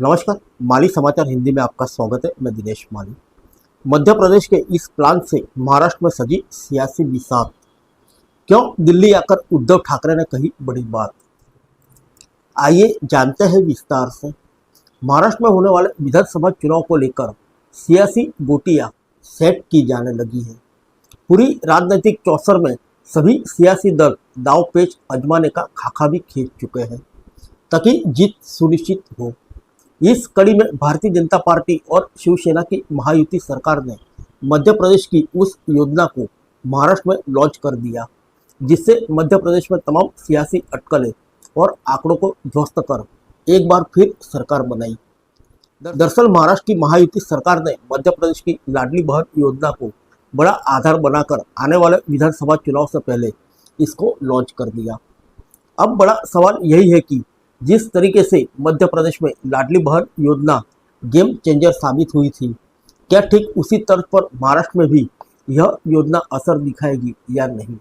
नमस्कार। माली समाचार हिंदी में आपका स्वागत है। मैं दिनेश माली। मध्य प्रदेश के इस प्लान से महाराष्ट्र में सजी सियासी बिसात। क्यों दिल्ली आकर उद्धव ठाकरे ने कही बड़ी बात, आइए जानते हैं विस्तार से। महाराष्ट्र में होने वाले विधानसभा चुनाव को लेकर सियासी गोटियां सेट की जाने लगी है। पूरी राजनीतिक चौसर में सभी सियासी दल दाव पेच आजमाने का खाका भी खींच चुके हैं ताकि जीत सुनिश्चित हो। इस कड़ी में भारतीय जनता पार्टी और शिवसेना की महायुति सरकार ने मध्य प्रदेश की उस योजना को महाराष्ट्र में लॉन्च कर दिया जिससे मध्य प्रदेश में तमाम सियासी अटकलें और आंकड़ों को ध्वस्त कर एक बार फिर सरकार बनाई। दरअसल महाराष्ट्र की महायुति सरकार ने मध्य प्रदेश की लाडली बहन योजना को बड़ा आधार बनाकर आने वाले विधानसभा चुनाव से पहले इसको लॉन्च कर दिया। अब बड़ा सवाल यही है कि जिस तरीके से मध्य प्रदेश में लाडली बहन योजना गेम चेंजर साबित हुई थी, क्या ठीक उसी तर्ज पर महाराष्ट्र में भी यह योजना असर दिखाएगी या नहीं।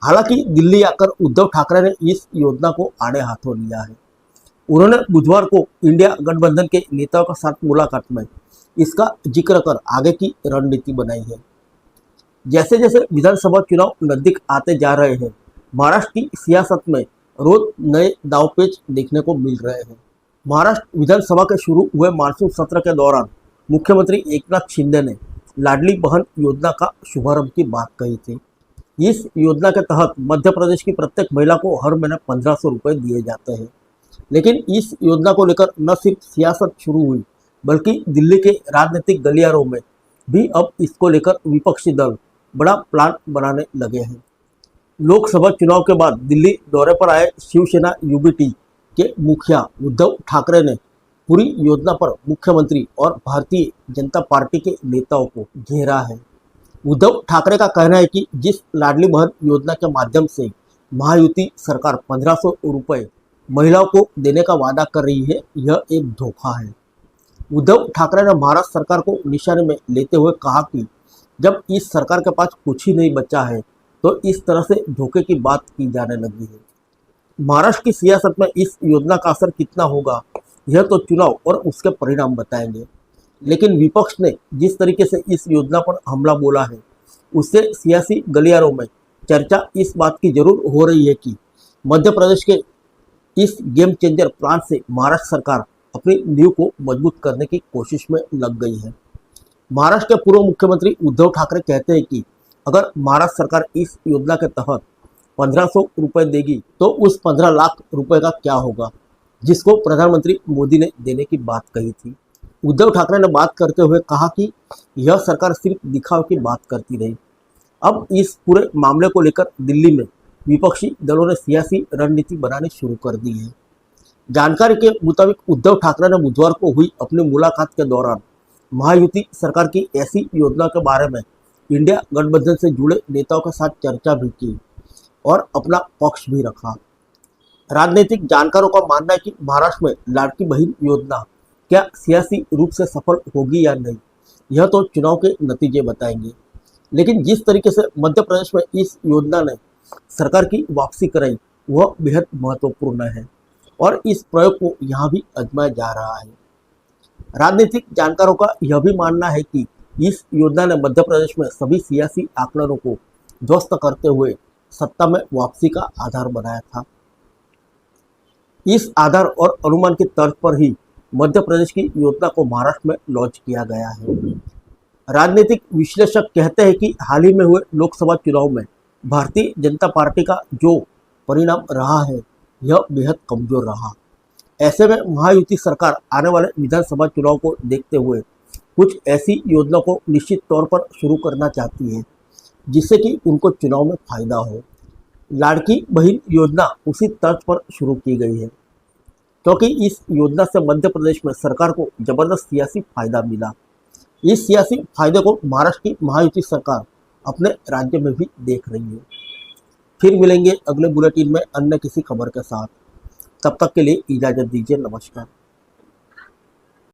हालांकि दिल्ली आकर उद्धव ठाकरे ने इस योजना को आड़े हाथों लिया है। उन्होंने बुधवार को इंडिया गठबंधन के नेताओं के साथ मुलाकात में इसका जिक्र कर आगे की रणनीति बनाई है। जैसे जैसे विधानसभा चुनाव नजदीक आते जा रहे हैं, महाराष्ट्र की सियासत में रोज नए दावपेच देखने को मिल रहे हैं। महाराष्ट्र विधानसभा के शुरू हुए मानसून सत्र के दौरान मुख्यमंत्री एकनाथ शिंदे ने लाडली बहन योजना का शुभारंभ की बात कही थी। इस योजना के तहत मध्य प्रदेश की प्रत्येक महिला को हर महीने 1500 रुपये दिए जाते हैं। लेकिन इस योजना को लेकर न सिर्फ सियासत शुरू हुई बल्कि दिल्ली के राजनीतिक गलियारों में भी अब इसको लेकर विपक्षी दल बड़ा प्लान बनाने लगे हैं। लोकसभा चुनाव के बाद दिल्ली दौरे पर आए शिवसेना यूबीटी के मुखिया उद्धव ठाकरे ने पूरी योजना पर मुख्यमंत्री और भारतीय जनता पार्टी के नेताओं को घेरा है। उद्धव ठाकरे का कहना है कि जिस लाडली बहन योजना के माध्यम से महायुति सरकार 1500 रुपये महिलाओं को देने का वादा कर रही है, यह एक धोखा है। उद्धव ठाकरे ने महाराष्ट्र सरकार को निशाने में लेते हुए कहा कि जब इस सरकार के पास कुछ ही नहीं बचा है तो इस तरह से धोखे की बात की जाने लगी है। महाराष्ट्र की सियासत में इस योजना का असर कितना होगा यह तो चुनाव और उसके परिणाम बताएंगे। लेकिन विपक्ष ने जिस तरीके से इस योजना पर हमला बोला है उससे सियासी गलियारों में चर्चा इस बात की जरूर हो रही है कि मध्य प्रदेश के इस गेम चेंजर प्लान से महाराष्ट्र सरकार अपनी नींव को मजबूत करने की कोशिश में लग गई है। महाराष्ट्र के पूर्व मुख्यमंत्री उद्धव ठाकरे कहते हैं कि अगर महाराष्ट्र सरकार इस योजना के तहत 1500 रुपये देगी तो उस 15 लाख रुपए का क्या होगा जिसको प्रधानमंत्री मोदी ने देने की बात कही थी। उद्धव ठाकरे ने बात करते हुए कहा कि यह सरकार सिर्फ दिखावे की बात करती रही। अब इस पूरे मामले को लेकर दिल्ली में विपक्षी दलों ने सियासी रणनीति बनानी शुरू कर दी है। जानकारी के मुताबिक उद्धव ठाकरे ने बुधवार को हुई अपनी मुलाकात के दौरान महायुति सरकार की ऐसी योजना के बारे में इंडिया गठबंधन से जुड़े नेताओं के साथ चर्चा भी की और अपना पक्ष भी रखा। राजनीतिक जानकारों का मानना है कि महाराष्ट्र में लाडली बहन योजना क्या सियासी रूप से सफल होगी या नहीं, यह तो चुनाव के नतीजे बताएंगे। लेकिन जिस तरीके से मध्य प्रदेश में इस योजना ने सरकार की वापसी कराई वह बेहद महत्वपूर्ण है और इस प्रयोग को यहाँ भी आजमाया जा रहा है। राजनीतिक जानकारों का यह भी मानना है कि इस योजना ने मध्य प्रदेश में सभी सियासी आकलनों को ध्वस्त करते हुए सत्ता में वापसी का आधार बनाया था। इस आधार और अनुमान की तर्ज पर ही मध्य प्रदेश की योजना को महाराष्ट्र में लॉन्च किया गया है। राजनीतिक विश्लेषक कहते हैं कि हाल ही में हुए लोकसभा चुनाव में भारतीय जनता पार्टी का जो परिणाम रहा है यह बेहद कमजोर रहा। ऐसे में महायुति सरकार आने वाले विधानसभा चुनाव को देखते हुए कुछ ऐसी योजना को निश्चित तौर पर शुरू करना चाहती है जिससे कि उनको चुनाव में फायदा हो। लाडली बहन योजना उसी तर्ज पर शुरू की गई है क्योंकि इस योजना से मध्य प्रदेश में सरकार को जबरदस्त सियासी फायदा मिला। इस सियासी फायदे को महाराष्ट्र की महायुति सरकार अपने राज्य में भी देख रही है। फिर मिलेंगे अगले बुलेटिन में अन्य किसी खबर के साथ। तब तक के लिए इजाज़त दीजिए। नमस्कार।